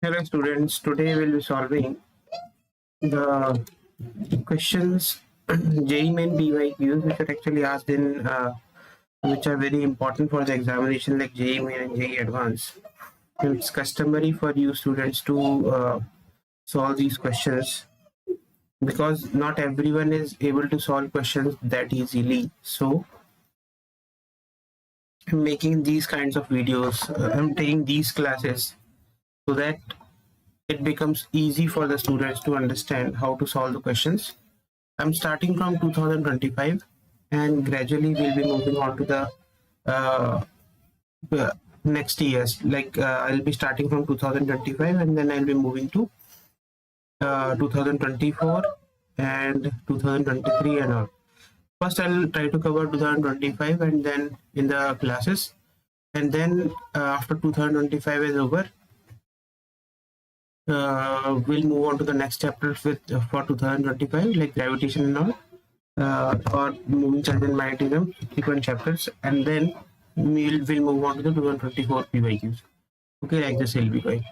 Hello students, today we'll be solving the questions JEE Main PYQs which are actually asked in which are very important for the examination like JEE Main and JEE Advance. It's customary for you students to solve these questions because not everyone is able to solve questions that easily. So I'm making these kinds of videos, I'm taking these classes so that it becomes easy for the students to understand how to solve the questions. I'm starting from 2025 and gradually we'll be moving on to the uh, next years. Like I'll be starting from 2025 and then I'll be moving to 2024 and 2023 and all. First, I'll try to cover 2025 and then in the classes, and then after 2025 is over, we'll move on to the next chapters with for 2025 like gravitation and all, or moving charge and magnetism, subsequent chapters, and then we'll move on to the 2024 PYQs. Okay, like this will be going.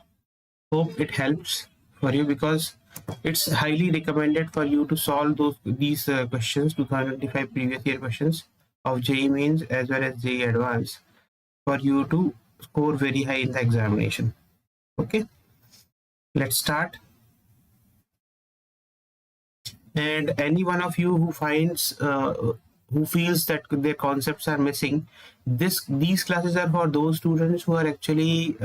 Hope it helps for you because it's highly recommended for you to solve these questions, 2025 previous year questions of JEE Mains as well as JEE Advance for you to score very high in the examination. Okay, let's start. And any one of you who finds who feels that their concepts are missing, these classes are for those students who are actually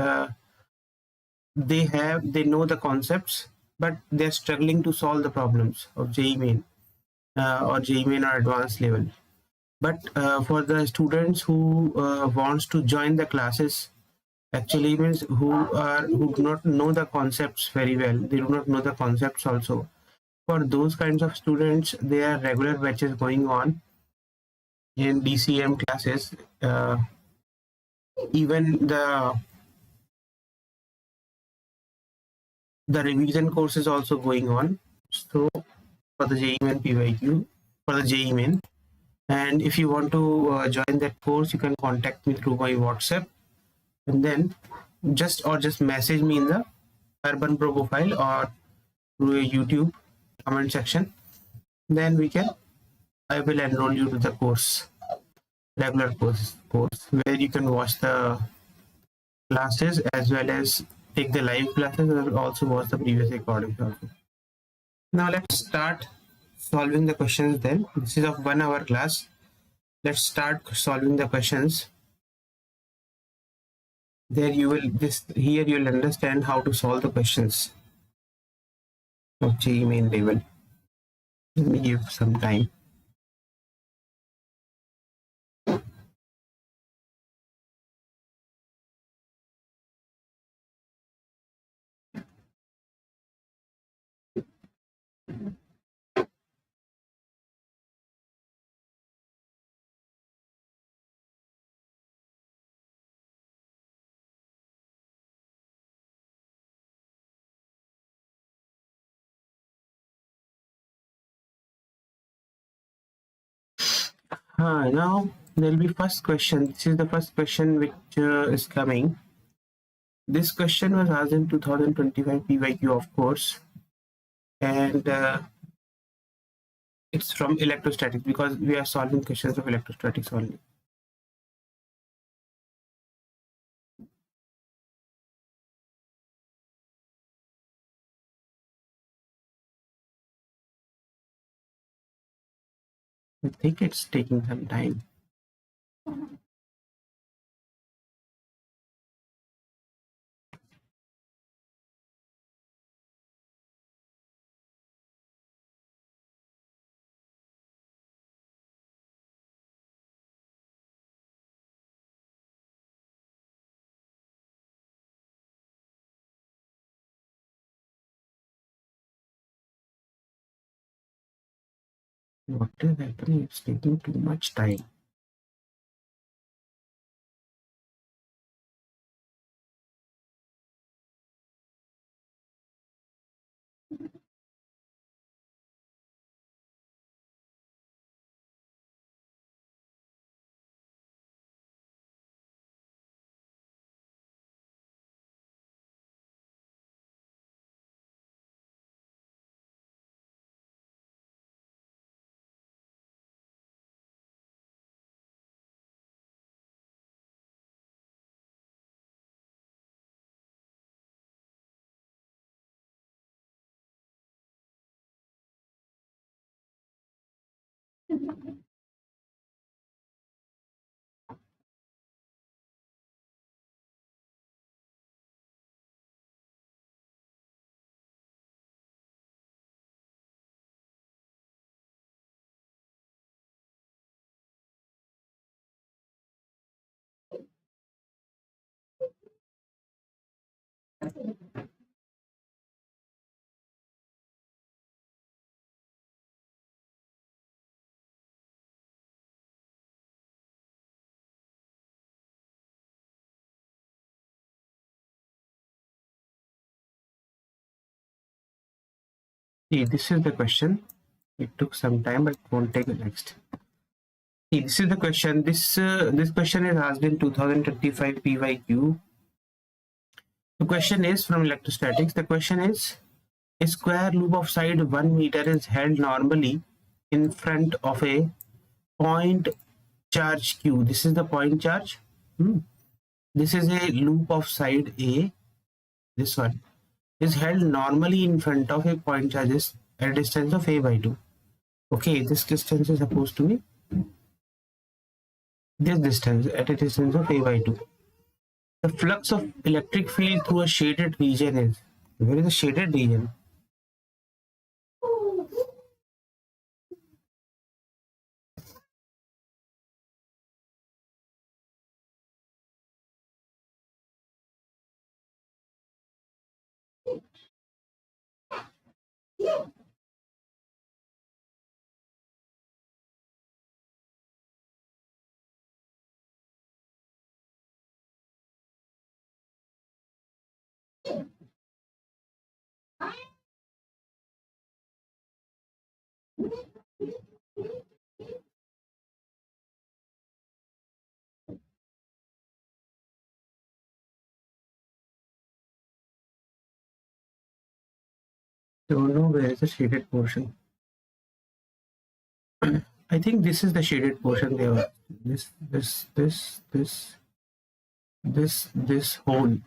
they know the concepts but they're struggling to solve the problems of JEE Main or JEE Main or advanced level. But for the students who wants to join the classes, actually means who do not know the concepts very well, they do not know the concepts also. For those kinds of students, there are regular batches going on in DCM classes. Even the revision course is also going on. So for the JEE Main PYQ, for the JEE Main. And if you want to join that course, you can contact me through my WhatsApp, and then just message me in the Urban Pro profile or through a YouTube comment section. Then I will enroll you to the course, regular course where you can watch the classes as well as take the live classes and also watch the previous recordings also. Now let's start solving the questions then. This is of 1 hour class. Let's start solving the questions. There you will here you'll understand how to solve the questions of JEE Main level. Let me give some time. Now there'll be first question. This is the first question which is coming. This question was asked in 2025 PYQ, of course, and it's from electrostatics because we are solving questions of electrostatics only. I think it's taking some time. What is happening? It's taking too much time. See, this is the question. It took some time, but it won't take the next. See, this is the question. This question is asked in 2025 PYQ. The question is from electrostatics. The question is: a square loop of side 1 meter is held normally in front of a point charge Q. This is the point charge. This is a loop of side A. This one is held normally in front of a point charges at a distance of a by 2. Okay, this distance is supposed to be this distance at a distance of a by 2. The flux of electric field through a shaded region is, where is the shaded region? Don't know where is the shaded portion. I think this is the shaded portion there. This whole.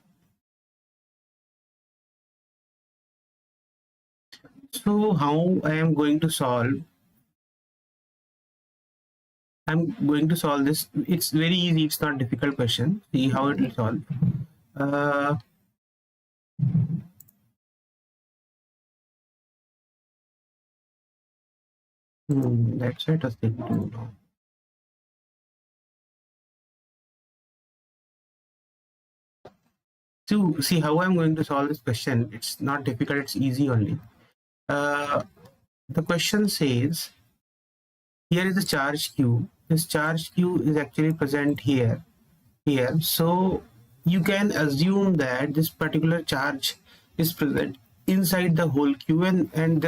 So how I am going to solve? I'm going to solve this. It's very easy. It's not a difficult question. See how it will solve. That's right. I was thinking too long. So see how I'm going to solve this question. It's not difficult. It's easy only. The question says, here is the charge Q. This charge Q is actually present here. So you can assume that this particular charge is present inside the whole Q, and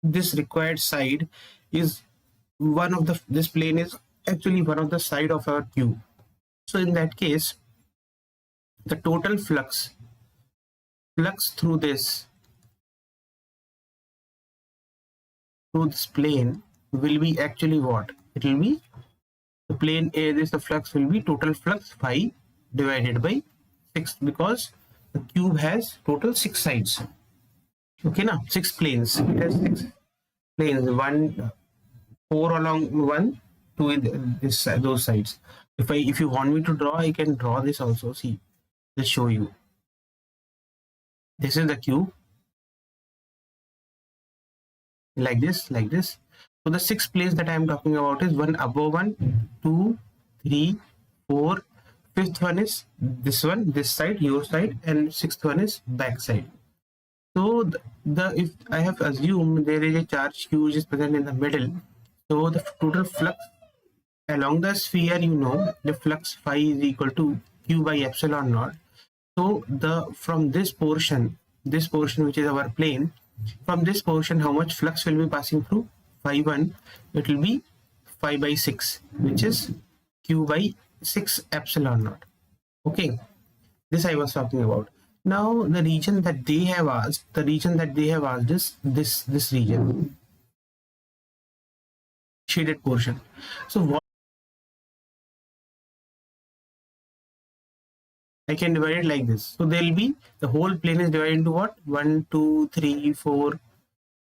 this required side is one of the, this plane is actually one of the side of our Q. So in that case, the total flux through this plane will be actually what? It will be the plane A. This the flux will be total flux phi divided by 6, because the cube has total 6 sides. Okay, now 6 planes. It has 6 planes. 4 along 1, 2 in this side, those sides. If you want me to draw, I can draw this also. See, I'll show you. This is the cube. Like this. So the 6 planes that I am talking about is one above 1, 2, 3, 4. 5th one is this one, this side, your side, and 6th one is back side. So if I have assumed there is a charge Q which is present in the middle, so the total flux along the sphere, the flux phi is equal to Q by epsilon naught. So from this portion which is our plane, from this portion how much flux will be passing through? Phi 1, it will be phi by 6, which is Q by 6 epsilon naught. Okay, this I was talking about. Now the region that they have asked, is this region, shaded portion. So what I can divide it like this. So there will be, the whole plane is divided into what? 1, 2, 3, 4,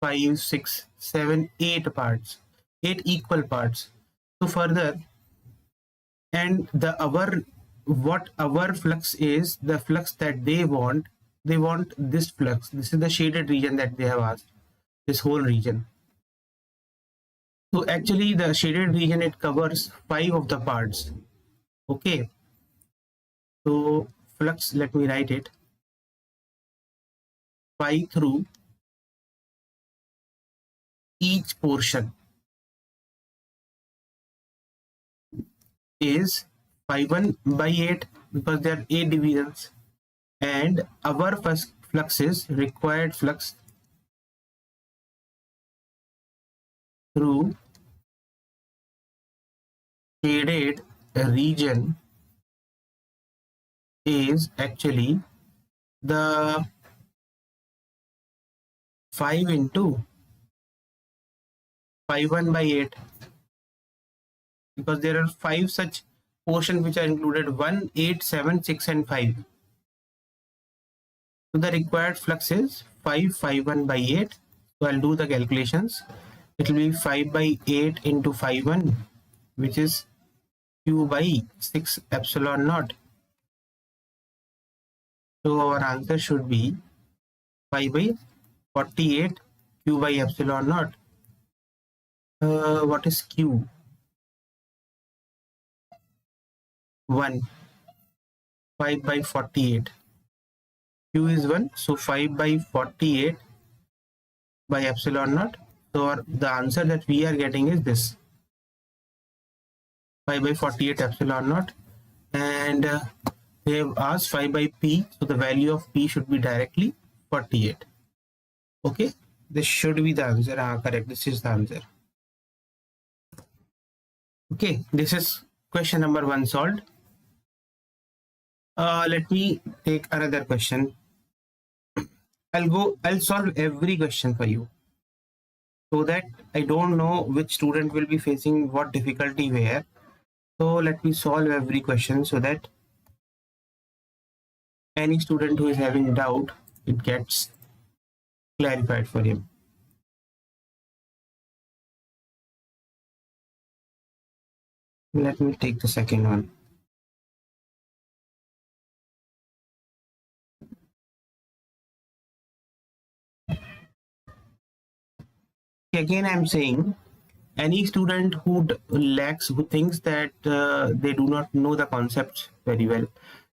5, 6, 7, 8 parts, 8 equal parts. So further, and what our flux is, the flux that they want this flux. This is the shaded region that they have asked, this whole region. So actually the shaded region, it covers 5 of the parts. Okay, so flux, let me write it, phi through each portion is phi 1 by 8, because there are 8 divisions, and our first flux is required flux through shaded region is actually the 5 into phi 1 by 8, because there are 5 such portions which are included: 1, 8, 7, 6 and 5. So the required flux is 5 phi 1 by 8. So I'll do the calculations. It will be 5 by 8 into phi 1, which is Q by 6 epsilon naught. So our answer should be 5 by 48 Q by epsilon naught. What is Q? 1. 5 by 48. Q is 1. So 5 by 48 by epsilon naught. So the answer that we are getting is this, 5 by 48 epsilon naught. And they have asked 5 by P. So the value of P should be directly 48. Okay, this should be the answer. Correct, this is the answer. Okay, this is question number 1 solved. Let me take another question. I'll solve every question for you, so that I don't know which student will be facing what difficulty where. So let me solve every question so that any student who is having doubt, it gets clarified for him. Let me take the second one. Again, I'm saying any student who thinks that they do not know the concepts very well,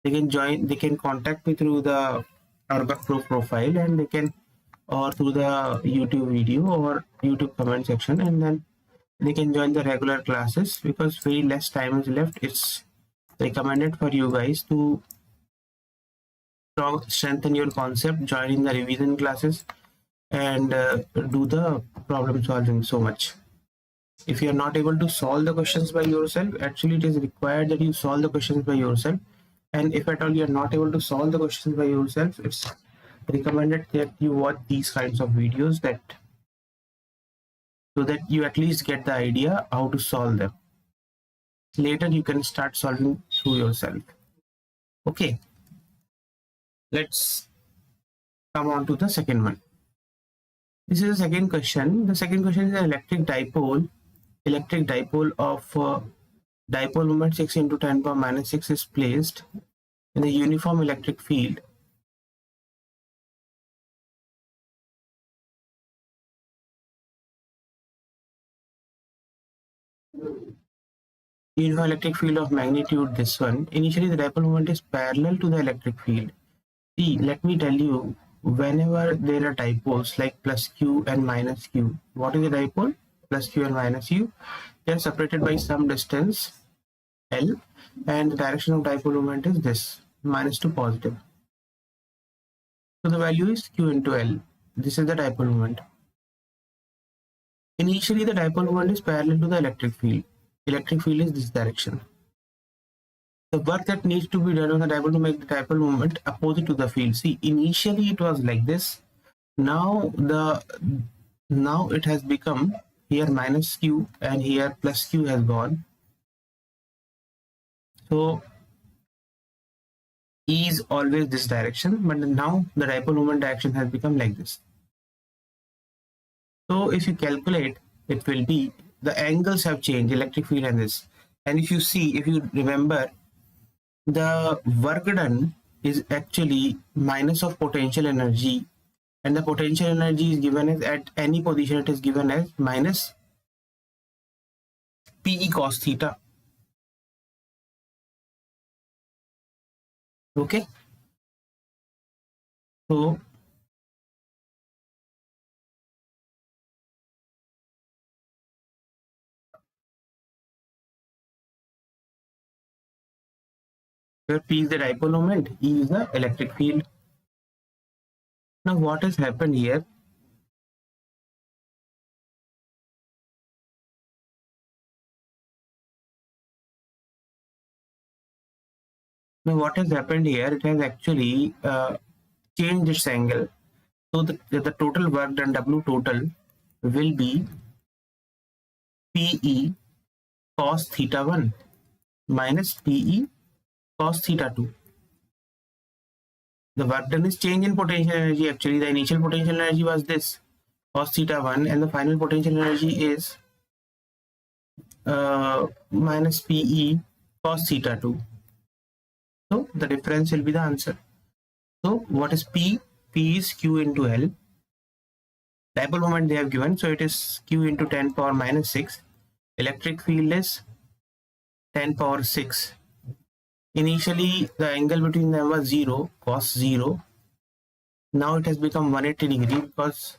they can contact me through the Arbak Pro profile, and they can, or through the YouTube video or YouTube comment section, and then they can join the regular classes, because very less time is left. It's recommended for you guys to strengthen your concept, join in the revision classes, and do the problem solving so much. If you are not able to solve the questions by yourself, actually it is required that you solve the questions by yourself. And if at all you are not able to solve the questions by yourself, it's recommended that you watch these kinds of videos, so that you at least get the idea how to solve them. Later you can start solving through yourself. Okay, let's come on to the second one. This is the second question. The second question is an electric dipole. Electric dipole of dipole moment 6 into 10 power minus 6 is placed in a uniform electric field. Uniform electric field of magnitude this one. Initially the dipole moment is parallel to the electric field. See, let me tell you, whenever there are dipoles like plus q and minus q, what is a dipole? Plus q and minus q, they are separated by some distance L, and the direction of dipole moment is this, minus to positive. So the value is q into L. This is the dipole moment. Initially, the dipole moment is parallel to the electric field. Electric field is this direction. The work that needs to be done on the dipole to make the dipole moment opposite to the field. See, initially it was like this. Now it has become here minus q and here plus q has gone. So E is always this direction, but now the dipole moment direction has become like this. So if you calculate, it will be, the angles have changed, electric field and this. And if you see, if you remember, the work done is actually minus of potential energy, and the potential energy is given as, at any position it is given as minus PE cos theta. Okay, so where P is the dipole moment, E is the electric field. Now what has happened here? Now what has happened here? It has actually changed its angle. So the total work done, W total, will be PE cos theta 1 minus PE cos theta 2. The work done is change in potential energy. Actually, the initial potential energy was this, cos theta 1, and the final potential energy is minus PE cos theta 2. So the difference will be the answer. So what is P? P is Q into L. Dipole moment they have given, so it is Q into 10 power minus 6. Electric field is 10 power 6. Initially, the angle between them was 0, cos 0. Now it has become 180 degree because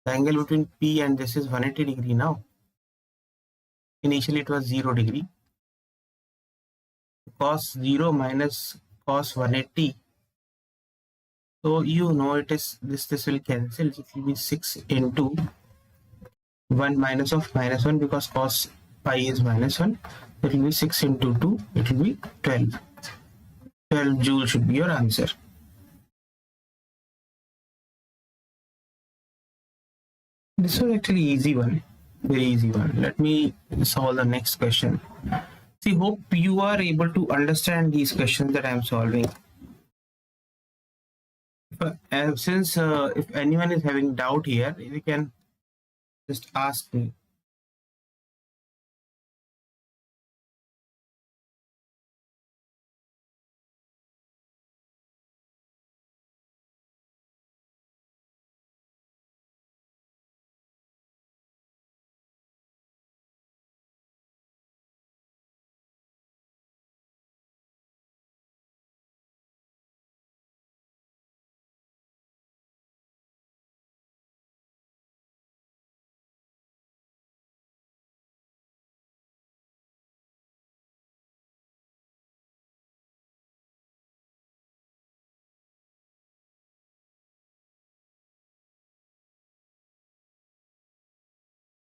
the angle between P and this is 180 degree now. Initially, it was 0 degree. Cos 0 minus cos 180. So you know it is this will cancel. It will be 6 into 1 minus of minus 1 because cos pi is minus 1. It will be 6 into 2. It will be 12. 12 joule should be your answer. This was actually easy one. Very easy one. Let me solve the next question. See, hope you are able to understand these questions that I am solving. Since if anyone is having doubt here, you can just ask me.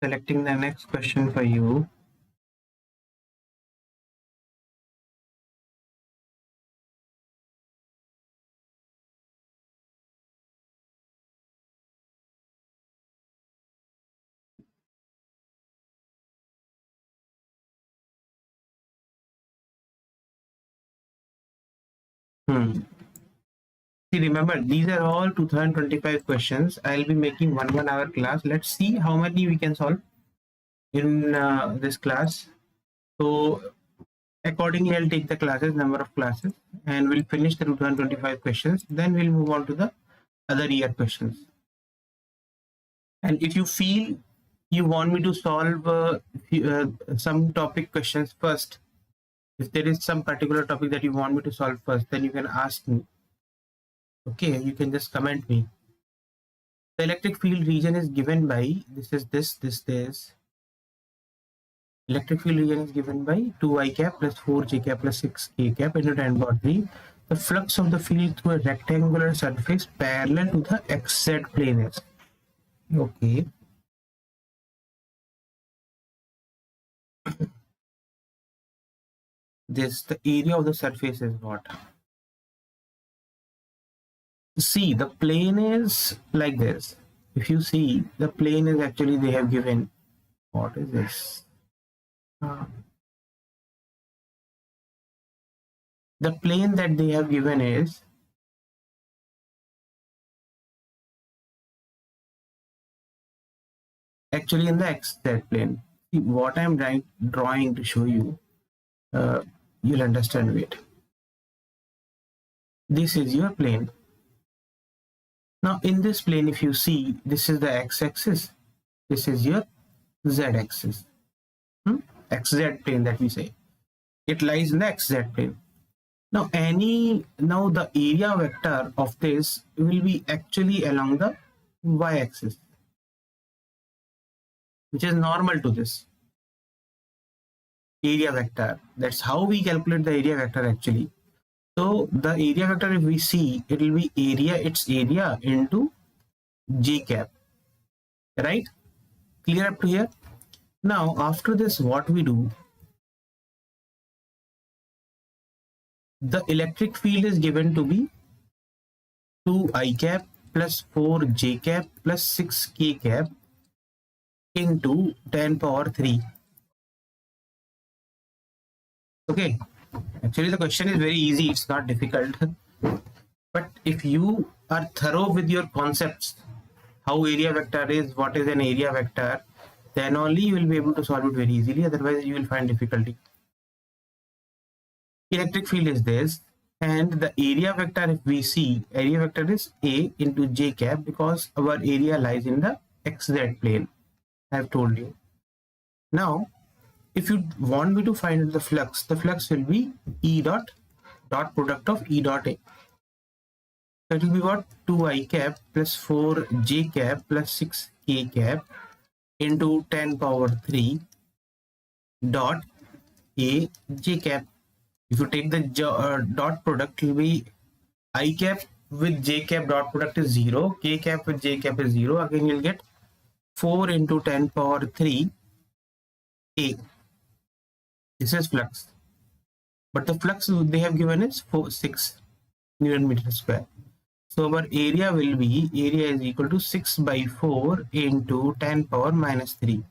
Selecting the next question for you. See, remember, these are all 2025 questions. I'll be making 1 hour class. Let's see how many we can solve in this class. So accordingly, I'll take the classes, number of classes, and we'll finish the 2025 questions. Then we'll move on to the other year questions. And if you feel you want me to solve some topic questions first, if there is some particular topic that you want me to solve first, then you can ask me. Okay, you can just comment me. The electric field region is given by, this. Electric field region is given by 2 I cap plus 4 j cap plus 6 k cap into 10 power 3. The flux of the field through a rectangular surface parallel to the xz plane is. Okay. The area of the surface is what? See, the plane is like this. If you see, the plane is actually, they have given, what is this? The plane that they have given is actually in the xz plane. See, what I'm drawing to show you, you'll understand it. This is your plane. Now in this plane, if you see, this is the x-axis, this is your z-axis, xz plane that we say. It lies in the xz plane. Now the area vector of this will be actually along the y-axis, which is normal to this area vector. That's how we calculate the area vector actually. So the area vector, if we see, it will be its area into j cap, right? Clear up to here? Now after this, what we do, the electric field is given to be 2 I cap plus 4 j cap plus 6 k cap into 10 power 3. Okay, actually the question is very easy, it's not difficult. But if you are thorough with your concepts, how area vector is, what is an area vector, then only you will be able to solve it very easily, otherwise you will find difficulty. Electric field is this, and the area vector, if we see, area vector is A into j cap, because our area lies in the xz plane, I have told you. Now if you want me to find the flux will be E dot product of E dot A. So it will be what? 2 I cap plus 4 j cap plus 6 k cap into 10 power 3 dot A j cap. If you take the dot product, it will be I cap with j cap dot product is 0, k cap with j cap is 0. Again you'll get 4 into 10 power 3 A. This is flux. But the flux they have given is 6 Newton meter square. So our area will be, area is equal to 6 by 4 into 10 power minus 3.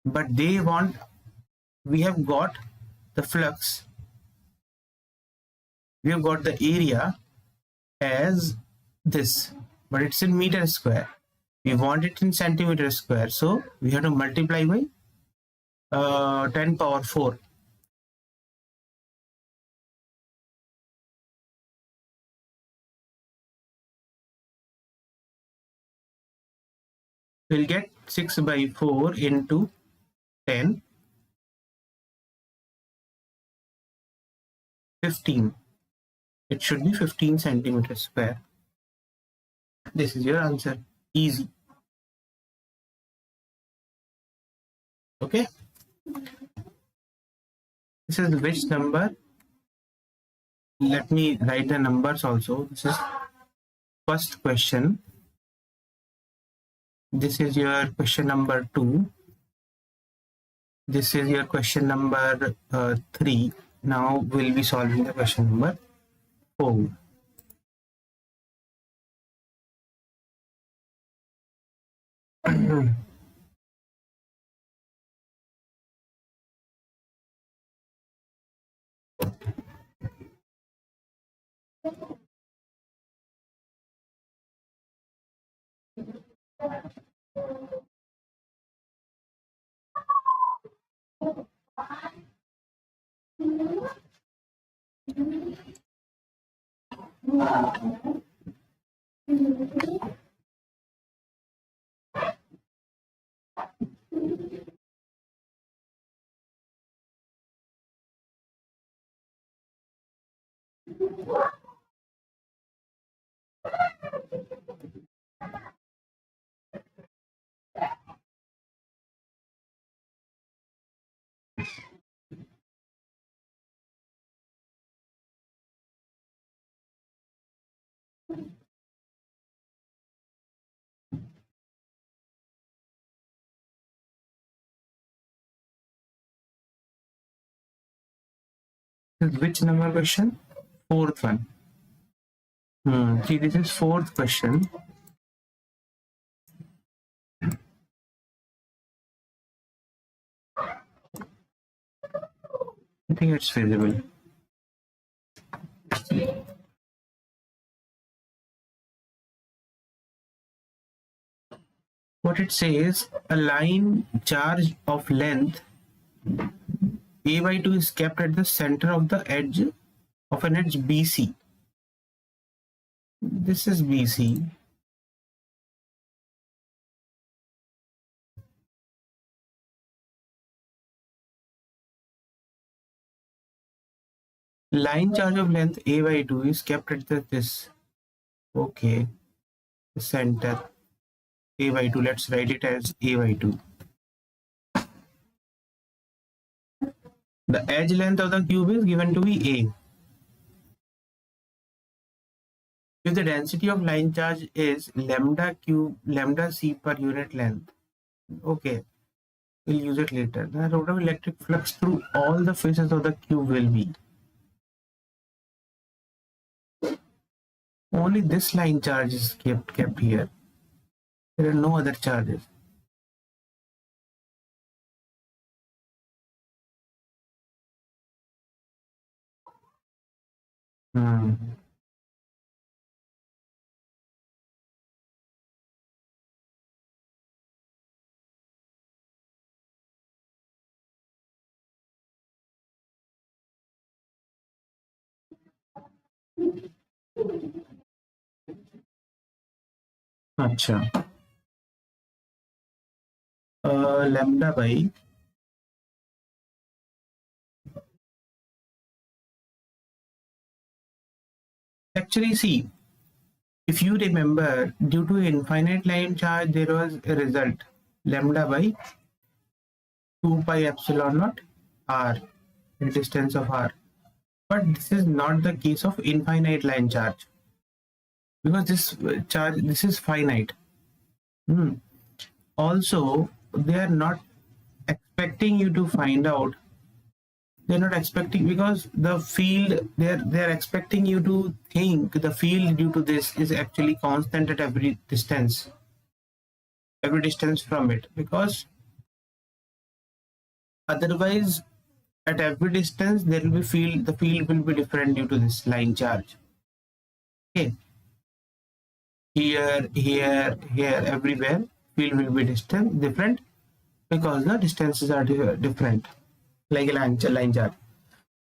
But they want, we have got the flux, we have got the area as this, but it's in meter square. We want it in centimeter square. So we have to multiply by 10 power 4. We'll get 6 by 4 into 10, 15. It should be 15 centimeters square. This is your answer. Easy. Okay. This is which number? Let me write the numbers also. This is first question. This is your question number 2. This is your question number 3. Now we'll be solving the question number 4. Which number question? Fourth one. See, this is fourth question. I think it's feasible. What it says, a line charge of length a by 2 is kept at the center of the edge of an edge BC. This is BC. Line charge of length a by 2 is kept at this. Okay, the center a by 2. Let's write it as a by 2. The edge length of the cube is given to be a. If the density of line charge is lambda c per unit length, okay, we'll use it later. The total electric flux through all the faces of the cube will be. Only this line charge is kept here. There are no other charges. अच्छा, lambda by actually, see, if you remember, due to infinite line charge, there was a result lambda by 2 pi epsilon naught r, the distance of r. But this is not the case of infinite line charge, because this is finite. Also, they are not expecting you to find out. They're not expecting, because the field, they're expecting you to think the field due to this is actually constant at every distance from it, because otherwise at every distance there will be the field will be different due to this line charge. Okay, here, everywhere field will be different because the distances are different, like a line charge.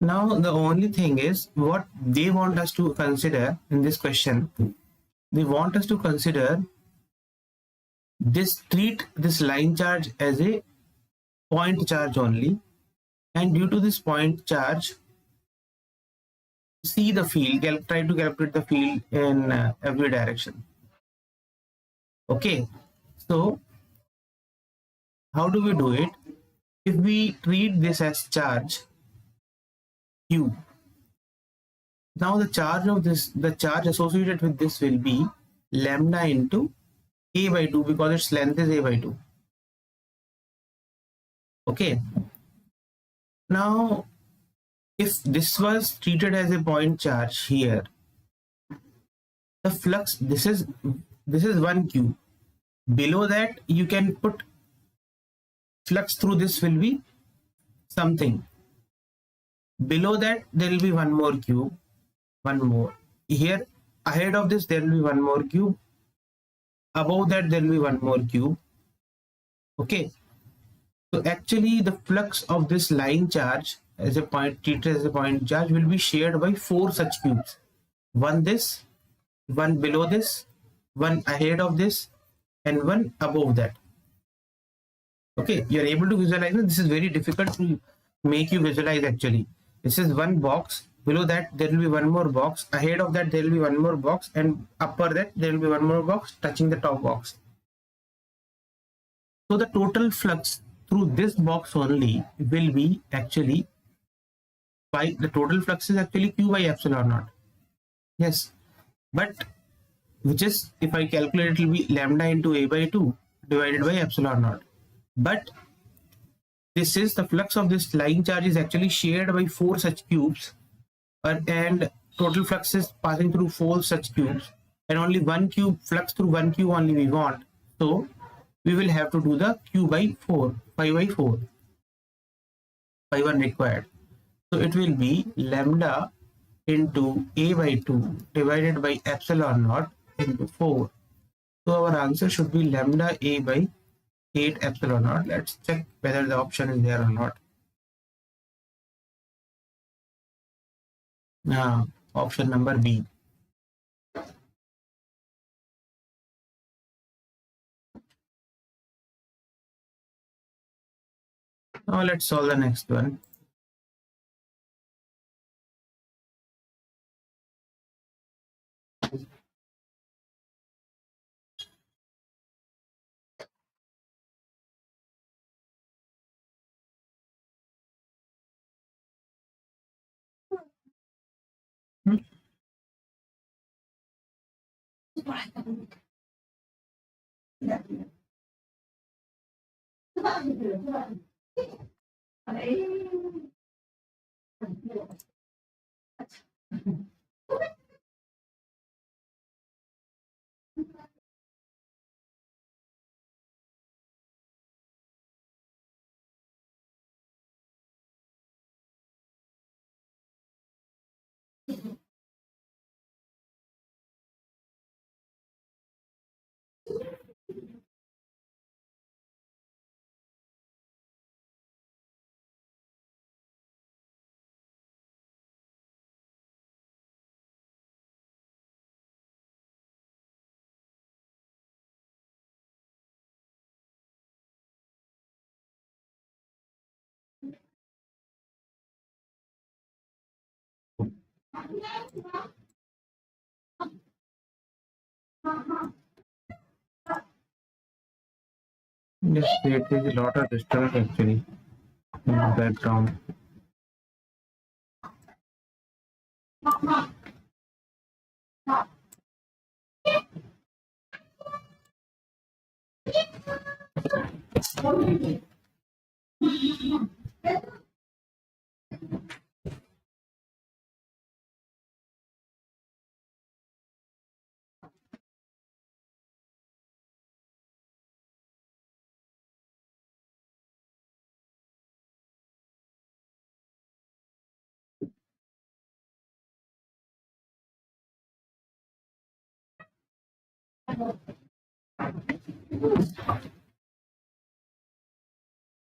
Now the only thing is, what they want us to consider in this question, they want us to consider treat this line charge as a point charge only, and due to this point charge, see the field, try to calculate the field in every direction. Okay, so how do we do it? If we treat this as charge Q, now the charge associated with this will be lambda into a by 2, because its length is a by 2. Okay, now if this was treated as a point charge here, the flux, this is 1 Q. Below that you can put flux through this will be something. Below that there will be one more cube, one more. Here ahead of this there will be one more cube. Above that there will be one more cube. Okay, so actually the flux of this line charge as a point, treated as a point charge, will be shared by 4 such cubes. One this, one below this, one ahead of this, and one above that. Okay, you are able to visualize it. This is very difficult to make you visualize actually. This is one box. Below that there will be one more box. Ahead of that there will be one more box, and upper that there will be one more box touching the top box. So the total flux through this box only will be actually by the total flux is actually Q by epsilon naught. Yes, but which is, if I calculate, it will be lambda into A by 2 divided by epsilon naught. But this is the flux of this line charge is actually shared by 4 such cubes, and total flux is passing through 4 such cubes, and only one cube flux through one cube only we want. So we will have to do the Q by 4, pi by 4, pi 1 required. So it will be lambda into A by 2 divided by epsilon naught into 4. So our answer should be lambda A by 8 epsilon naught. Let's check whether the option is there or not. Option number B. Now let's solve the next one. Yes, there is a lot of disturbance actually in the background.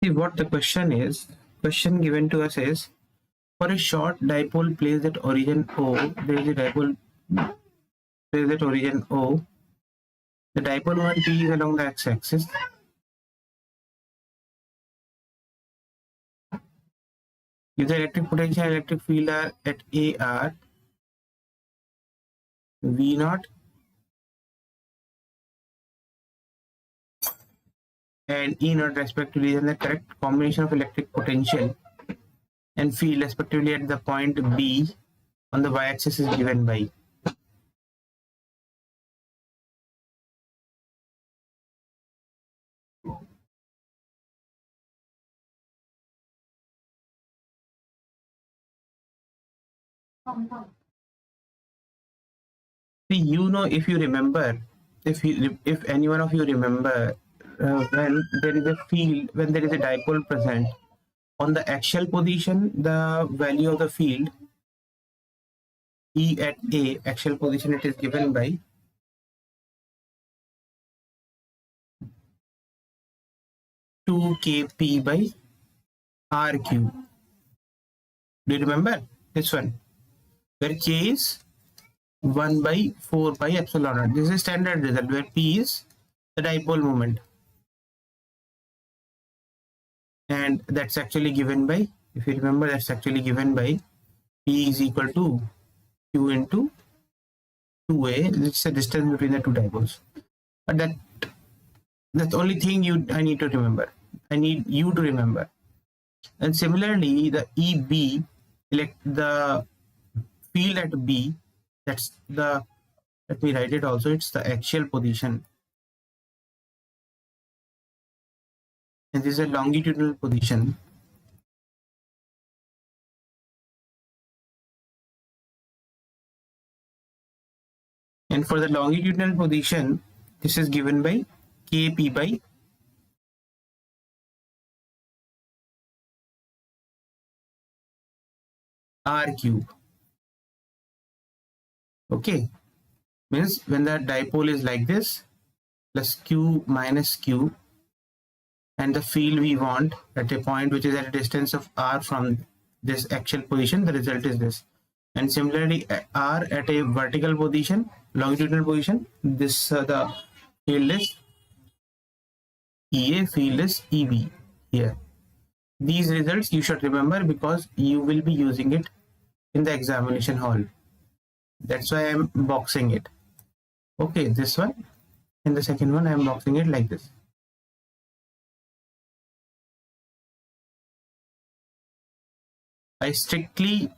See what the question is. Question given to us is, for a short dipole placed at origin O, there is a dipole placed at origin O. The dipole moment P is along the x-axis. If the electric potential and electric field are at A are V naught and E naught respectively, then the correct combination of electric potential and field respectively at the point B on the y-axis is given by. See, you know, if you remember, if any one of you remember, when there is a field, when there is a dipole present on the axial position, the value of the field E at A, axial position, it is given by two Kp by R cube. Do you remember this one? Where K is 1 by 4 pi epsilon naught. This is standard result where P is the dipole moment. And that's actually given by, if you remember, that's actually given by P is equal to Q into 2A. It's the distance between the two dipoles. But that's the only thing I need to remember. I need you to remember. And similarly, the EB, the field at B, that's the, let me write it also, it's the axial position. And this is a longitudinal position. And for the longitudinal position, this is given by Kp by R cube. Okay, means when the dipole is like this, plus Q minus Q, and the field we want at a point which is at a distance of R from this axial position, the result is this. And similarly, R at a vertical position, longitudinal position, this the field is EA, field is EB here. These results you should remember because you will be using it in the examination hall. That's why I'm boxing it. Okay, this one, and the second one I'm boxing it like this. I strictly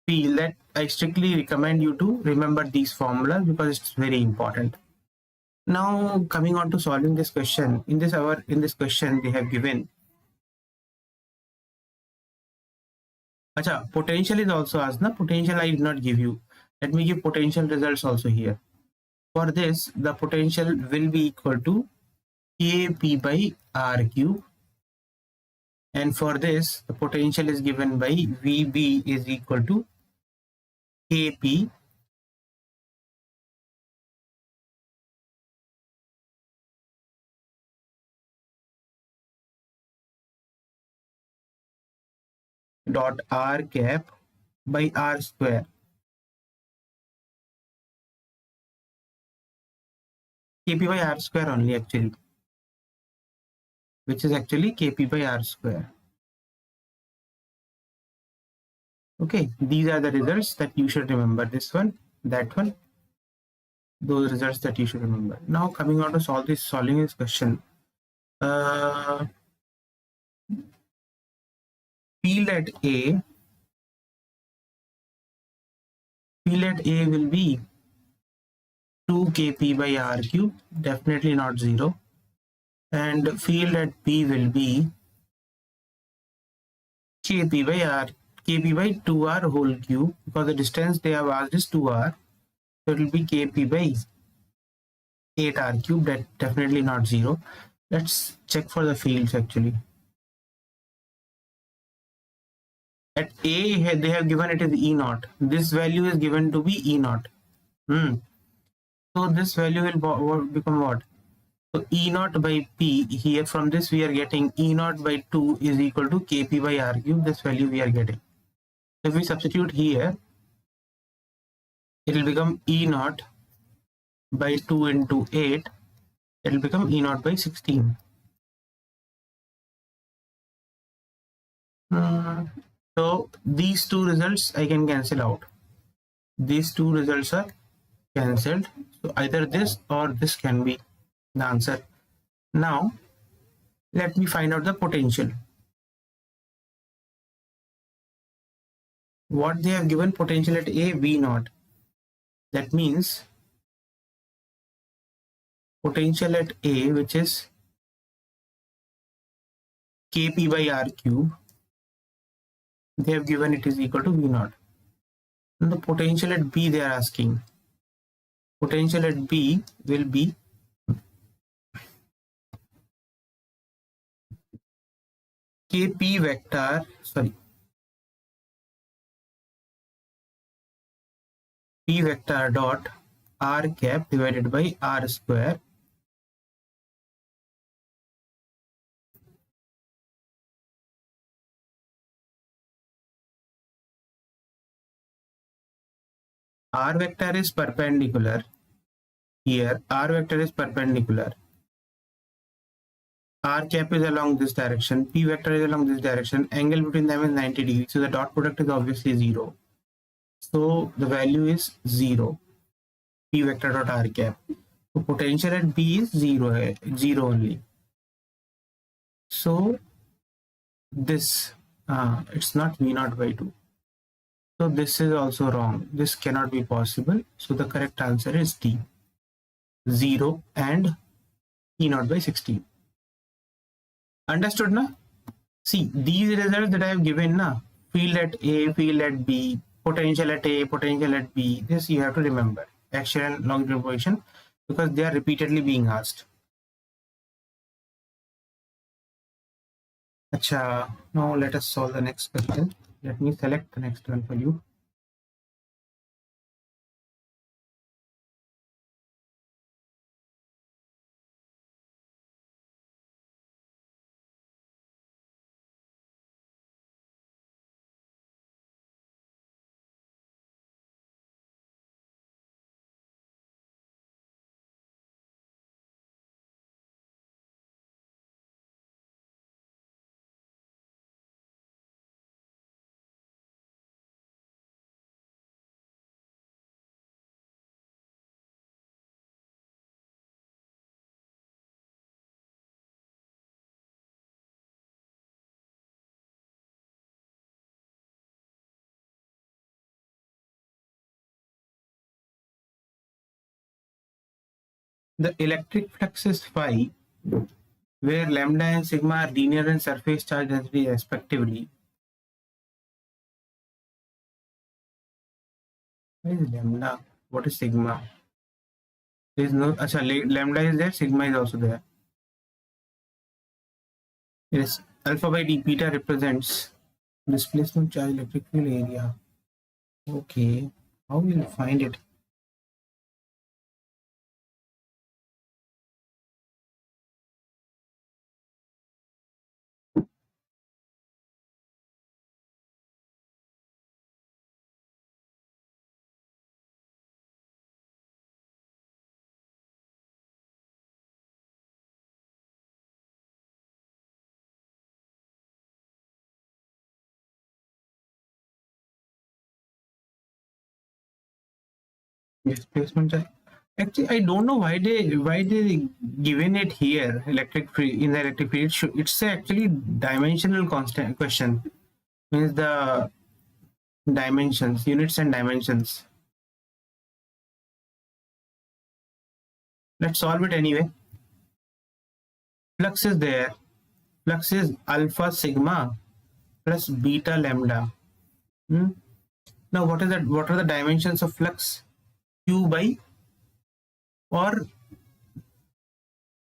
recommend you to remember these formulas because it's very important. Now coming on to solving this question, in this question they have given, potential is also asked. Potential I did not give you. Let me give potential results also here. For this, the potential will be equal to Kp by R cube. And for this, the potential is given by Vb is equal to Kp dot R cap by R square. Kp by R square only actually, which is actually Kp by R square. Okay, these are the results that you should remember. This one, that one, those results that you should remember. Now coming on to solving this question. Field at A will be 2 Kp by R cube, definitely not 0. And field at B will be Kp by 2R whole cube, because the distance they have asked is 2R. So it will be Kp by 8R cube, that definitely not 0. Let's check for the fields actually. At A, they have given it is E naught. This value is given to be E naught. So this value will become what? So E naught by P, here from this we are getting E naught by 2 is equal to Kp by R cube. This value we are getting. If we substitute here, it will become E naught by 2 into 8. It will become E naught by 16. So these two results I can cancel out. These two results are cancelled. So either this or this can be the answer. Now let me find out the potential. What they have given potential at A, V naught. That means potential at A, which is Kp by R cube, they have given it is equal to V naught. And the potential at B they are asking. Potential at B will be P vector dot R cap divided by R square R vector is perpendicular. Here R vector is perpendicular. R cap is along this direction, P vector is along this direction, angle between them is 90 degrees, so the dot product is obviously 0. So the value is 0, P vector dot R cap. So potential at B is 0 only. So this it's not V naught by 2. So this is also wrong. This cannot be possible. So the correct answer is D, 0 and E naught by 16. Understood na? See, these results that I have given na, field at A, field at B, potential at A, potential at B, this you have to remember. Axial and longitudinal position, because they are repeatedly being asked. Acha, now let us solve the next question. Let me select the next one for you. The electric flux is phi, where lambda and sigma are linear and surface charge density respectively. What is lambda? What is sigma? There is no. Acha, lambda is there, sigma is also there. Yes, alpha by d, beta represents displacement charge electric field area. Okay, how will you find it? Displacement charge. Actually, I don't know why they given it here. Electric field in the electric field. It's actually dimensional constant question. Means the dimensions, units and dimensions. Let's solve it anyway. Flux is there. Flux is alpha sigma plus beta lambda. Now what is that? What are the dimensions of flux? Q by or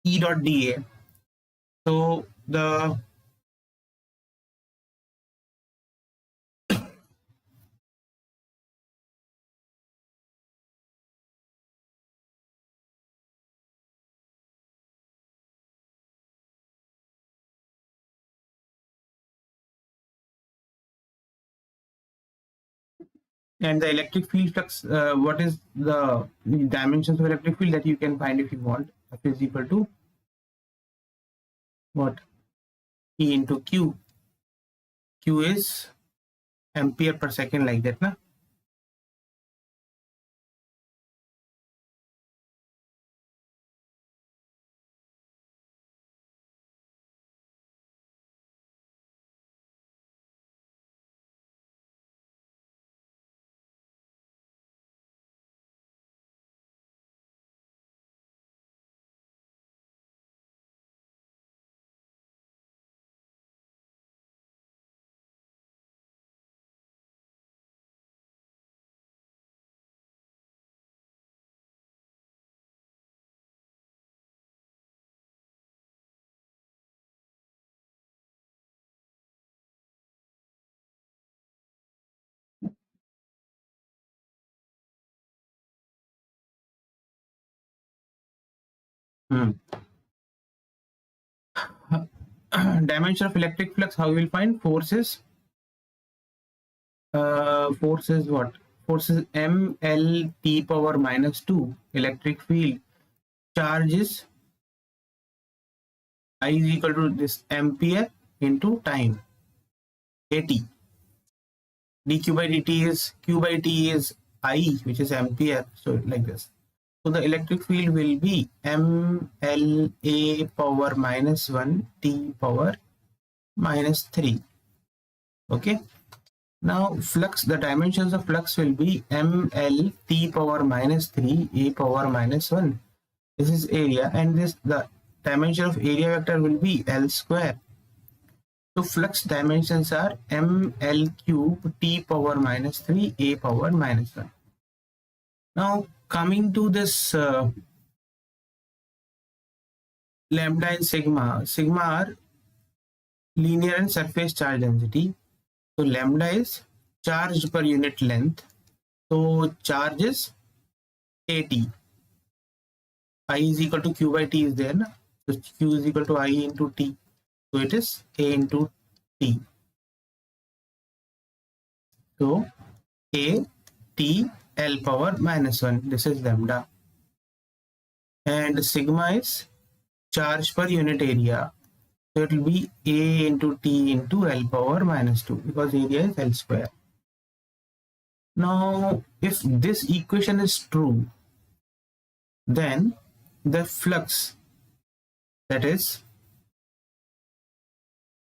E dot dA. So the and the electric field flux, what is the dimensions of electric field that you can find if you want? F is equal to what? E into Q. Q is ampere per second, like that, na? Hmm. Dimension of electric flux, how you will find? Forces. Force is what? Force is ml t power minus 2. Electric field. Charge is I is equal to this ampere into time. AT. dq by dt is q by t is I, which is ampere. So like this. So the electric field will be MLA power minus 1 T power minus 3. Okay. Now flux, the dimensions of flux will be ML T power minus 3 A power minus 1. This is area, and this the dimension of area vector will be L square. So flux dimensions are ML cube T power minus 3 A power minus 1. Now coming to this lambda and sigma. Sigma are linear and surface charge density. So lambda is charge per unit length. So charge is AT. I is equal to Q by T is there. Na? So Q is equal to I into T. So it is A into T. So A T L power minus 1. This is lambda. And sigma is charge per unit area. So it will be A into T into L power minus 2 because area is L square. Now, if this equation is true, then the flux, that is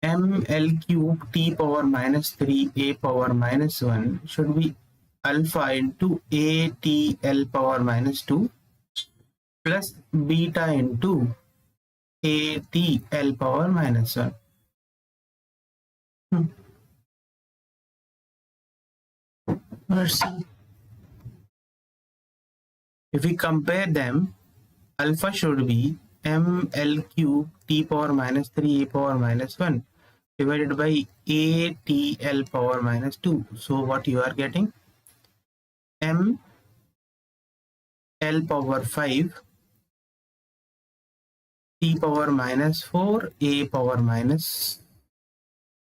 ML cube T power minus 3 A power minus 1 should be alpha into ATL power minus 2 plus beta into ATL power minus 1. Let's see. If we compare them, alpha should be ML cube T power minus 3 A power minus 1 divided by ATL power minus 2. So what you are getting? ML power 5 T power minus 4 A power minus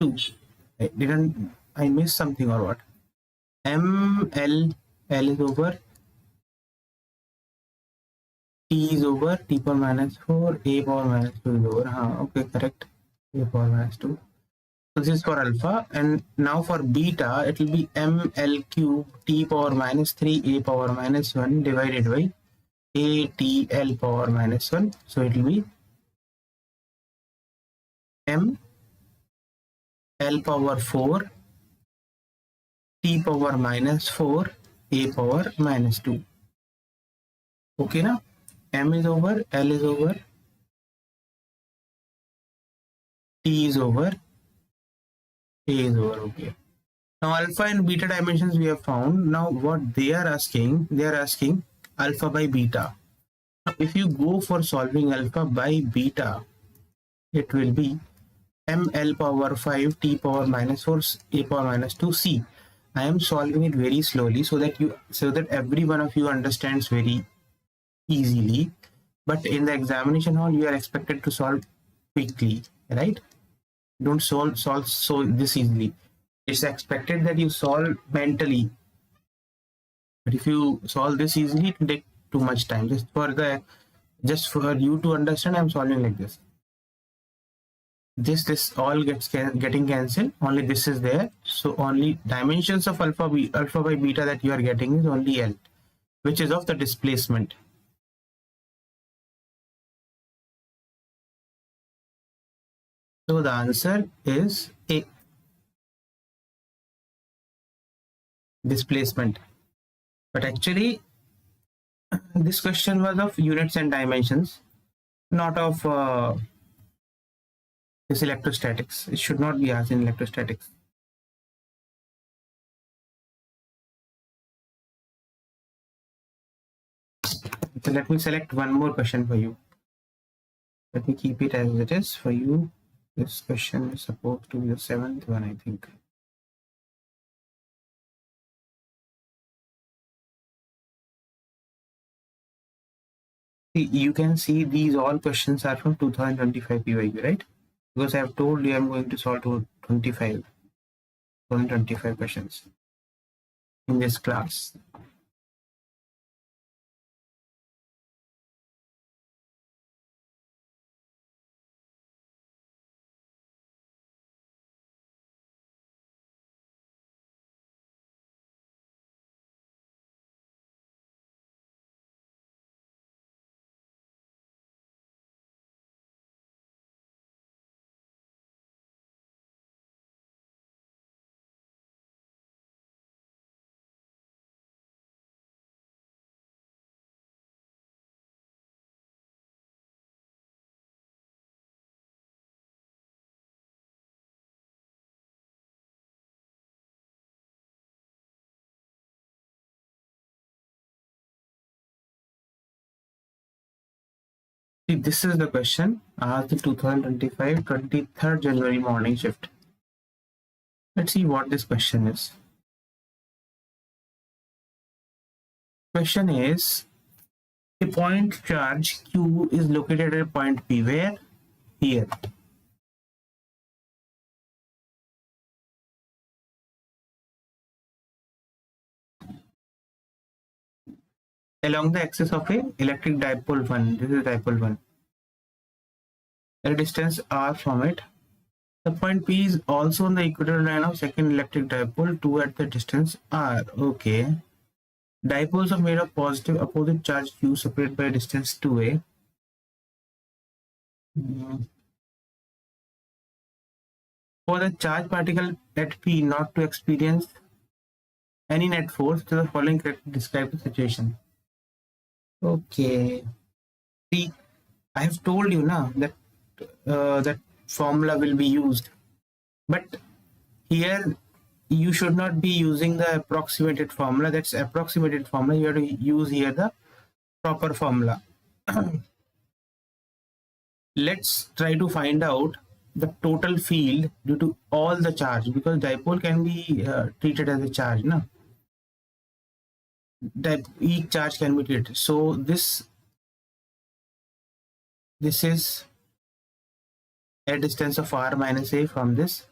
2. I missed something or what? ML L is over, T is over, T power minus 4, A power minus 2 is over. Okay, correct. A power minus 2. So this is for alpha, and now for beta, it will be ML cube T power minus 3 A power minus 1 divided by ATL power minus 1. So it will be ML power 4 T power minus 4 A power minus 2. Okay, now M is over, L is over, T is over, A is over. Okay. Now alpha and beta dimensions we have found. Now what they are asking alpha by beta. Now if you go for solving alpha by beta, it will be ML power 5 T power minus 4 A power minus 2 C. I am solving it very slowly so that every one of you understands very easily. But in the examination hall, you are expected to solve quickly, right? Don't solve so this easily. It's expected that you solve mentally, but if you solve this easily, it will take too much time. Just for you to understand, I'm solving like this. This all getting cancelled. Only this is there. So only dimensions of alpha by beta that you are getting is only L, which is of the displacement. So the answer is A, displacement. But actually, this question was of units and dimensions, not of this electrostatics. It should not be asked in electrostatics. So let me select one more question for you. Let me keep it as it is for you. This question is supposed to be the 7th one, I think. You can see these all questions are from 2025 PYQ, right? Because I have told you I'm going to solve 2025 questions in this class. See, this is the question asked in 2025 23rd January morning shift. Let's see what this question is. Question is, a point charge Q is located at point P. Where? Here. Along the axis of a electric dipole 1. This is dipole 1. At a distance r from it. The point P is also on the equatorial line of second electric dipole 2 at the distance r. Okay. Dipoles are made of positive opposite charge Q separated by a distance 2a. For the charge particle at P not to experience any net force, the following correctly describe the situation. Okay. See, I have told you now that that formula will be used, but here you should not be using the approximated formula. That's approximated formula. You have to use here the proper formula. Let's try to find out the total field due to all the charge, because dipole can be treated as a charge, no? That each charge can be treated. So this is a distance of r minus a from this,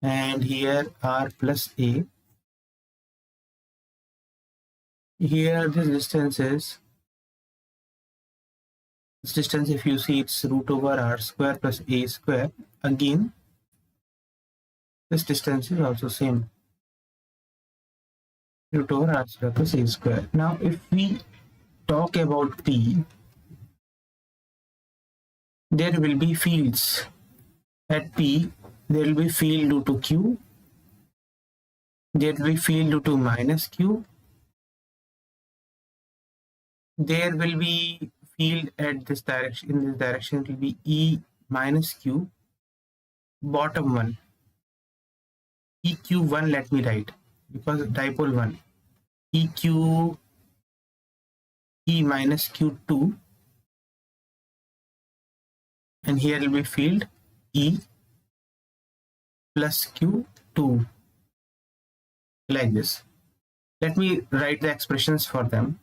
and here r plus a. Here this distance is, this distance, if you see, it's root over r square plus a square. Again, this distance is also same, root over r square plus a square. Now if we talk about P, there will be fields at P. There will be field due to Q, there will be field due to minus Q, there will be field at this direction, in this direction it will be E minus Q, bottom one, EQ1, let me write, because dipole 1, EQ, E minus Q2, and here will be field E plus Q2, like this. Let me write the expressions for them.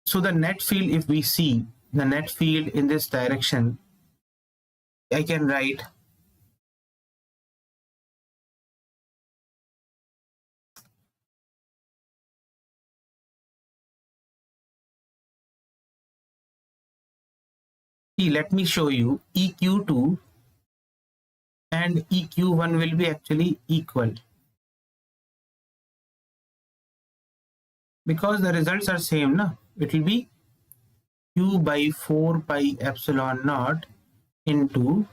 So the net field, if we see the net field in this direction, I can write let me show you, EQ2 and EQ1 will be actually equal, because the results are same, no? It will be Q by 4 pi epsilon naught into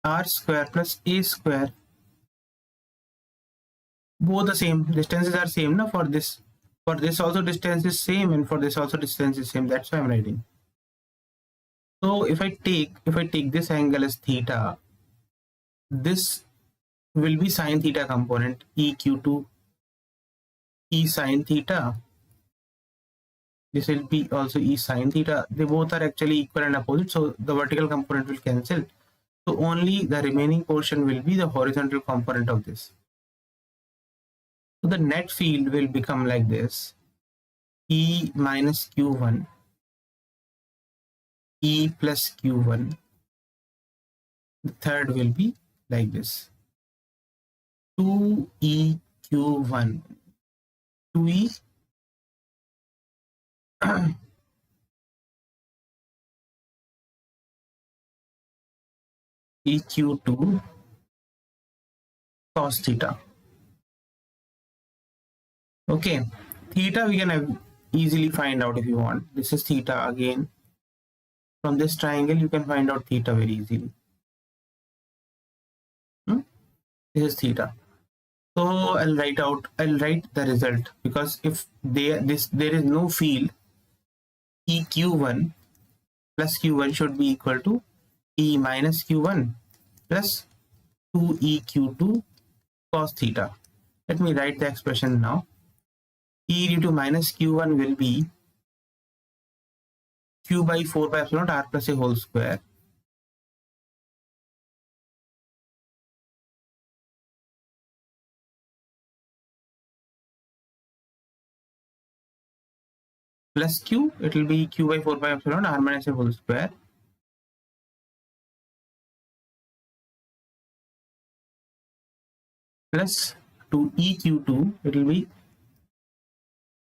r square plus a square. Both the same, distances are same, no? For this also distance is same, and for this also distance is same. That's why I'm writing. So if I take this angle as theta, this will be sine theta component, EQ2, E sine theta. This will be also E sine theta. They both are actually equal and opposite, so the vertical component will cancel. So only the remaining portion will be the horizontal component of this. So the net field will become like this, E minus Q1, E plus Q1. The third will be like this, 2EQ1, 2E EQ2 cos theta. Okay, theta we can easily find out if you want. This is theta again. From this triangle you can find out theta very easily. This is theta. So I'll write the result, because if there is no field, EQ1 plus Q1 should be equal to E minus Q1 plus 2EQ2 cos theta. Let me write the expression now. E due to minus Q1 will be q by 4 pi epsilon naught r plus a whole square plus q, it will be q by 4 pi epsilon r minus a whole square plus 2eq2, it will be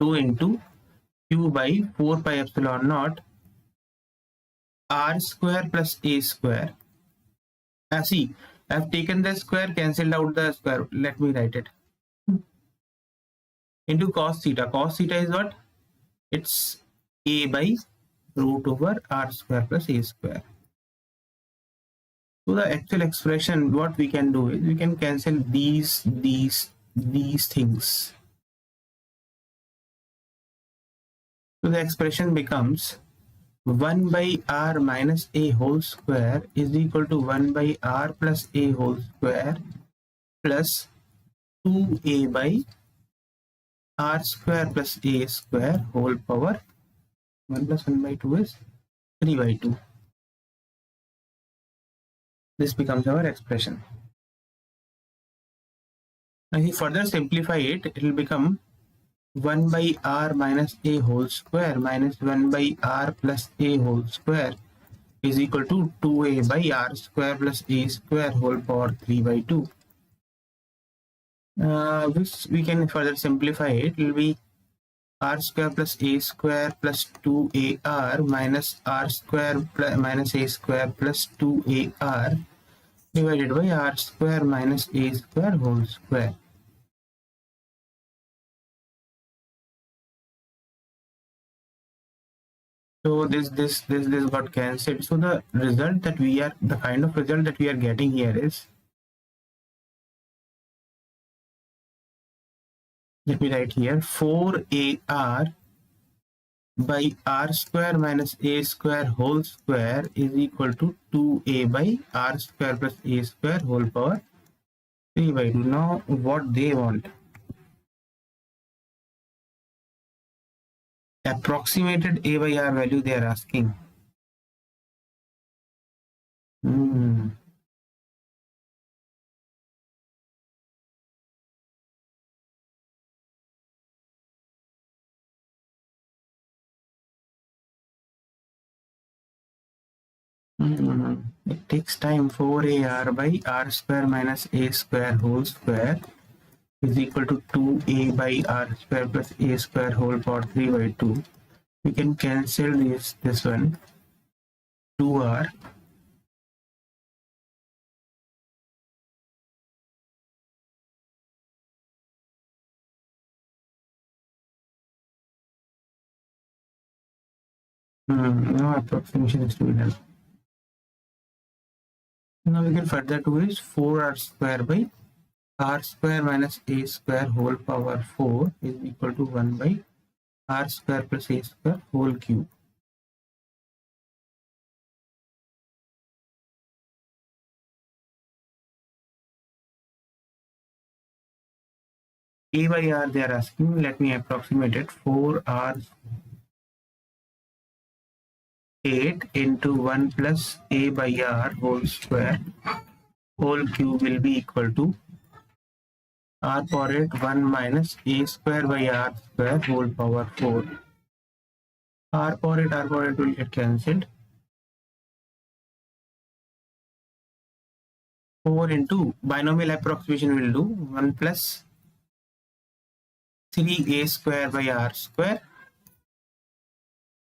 2 into q by 4 pi epsilon naught r square plus a square. See, I have taken the square, cancelled out the square. Let me write it. Into cos theta. Cos theta is what? It's a by root over r square plus a square. So the actual expression, what we can do is we can cancel these things. So the expression becomes 1 by r minus a whole square is equal to 1 by r plus a whole square plus 2a by r square plus a square whole power 1 plus 1 by 2 is 3 by 2. This becomes our expression. Now if you further simplify it, it will become 1 by r minus a whole square minus 1 by r plus a whole square is equal to 2a by r square plus a square whole power 3 by 2. Which we can further simplify it, will be r square plus a square plus 2ar minus r square plus minus a square plus 2ar divided by r square minus a square whole square. So this got cancelled. So the result that we are, the kind of result that we are getting here is, let me write here, 4ar by r square minus a square whole square is equal to 2a by r square plus a square whole power 3 by 2. Now what they want, approximated a by r value they are asking. It takes time. 4ar by r square minus a square whole square is equal to 2a by r square plus a square whole power 3 by 2. We can cancel this one. 2r no approximation is to be done. Now we can further do is 4r square by r square minus a square whole power 4 is equal to 1 by r square plus a square whole cube. A by r they are asking. Let me approximate it. 4r 8 into 1 plus a by r whole square whole cube will be equal to r power 8 1 minus a square by r square whole power 4. R power 8 will get cancelled. 4 into binomial approximation will do 1 plus 3a square by r square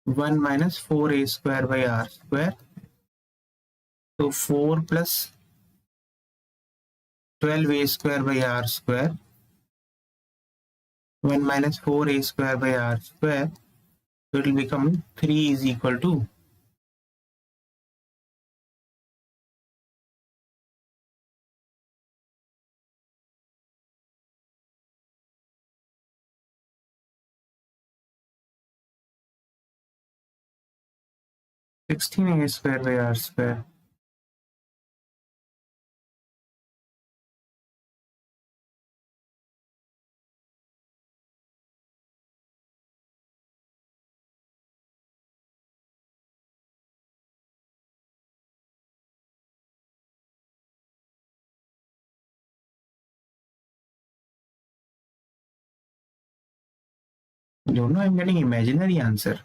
1 minus 4a square by r square. So 4 plus 12a square by r square 1 minus 4a square by r square. So it will become 3 is equal to 16a square by r square. don't know, I'm getting imaginary answer.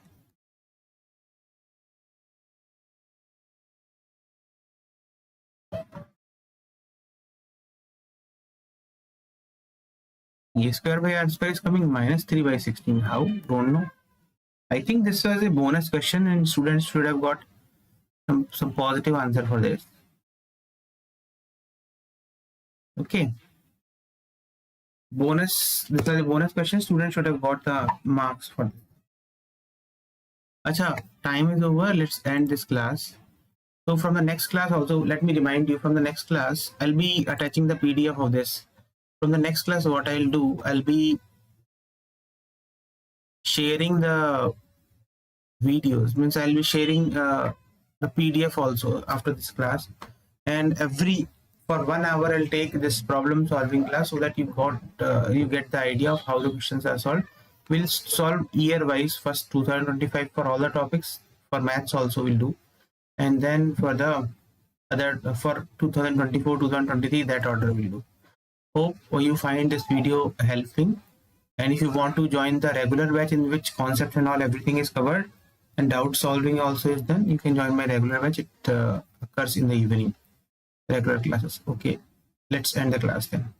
A square by r square is coming minus 3 by 16. How? Don't know. I think this was a bonus question and students should have got some positive answer for this. Okay. Bonus, this was a bonus question. Students should have got the marks for this. Acha, time is over. Let's end this class. So from the next class also, let me remind you, from the next class, I'll be attaching the PDF of this. From the next class, what I'll do, I'll be sharing the videos, means I'll be sharing the PDF also after this class, and for 1 hour I'll take this problem solving class so that you get the idea of how the questions are solved. We'll solve year wise, first 2025 for all the topics, for maths also we'll do, and then for the other for 2024 2023 that order we'll do. Hope you find this video helping, and if you want to join the regular batch in which concept and all everything is covered and doubt solving also is done, you can join my regular batch. It occurs in the evening, regular classes. Okay, let's end the class then.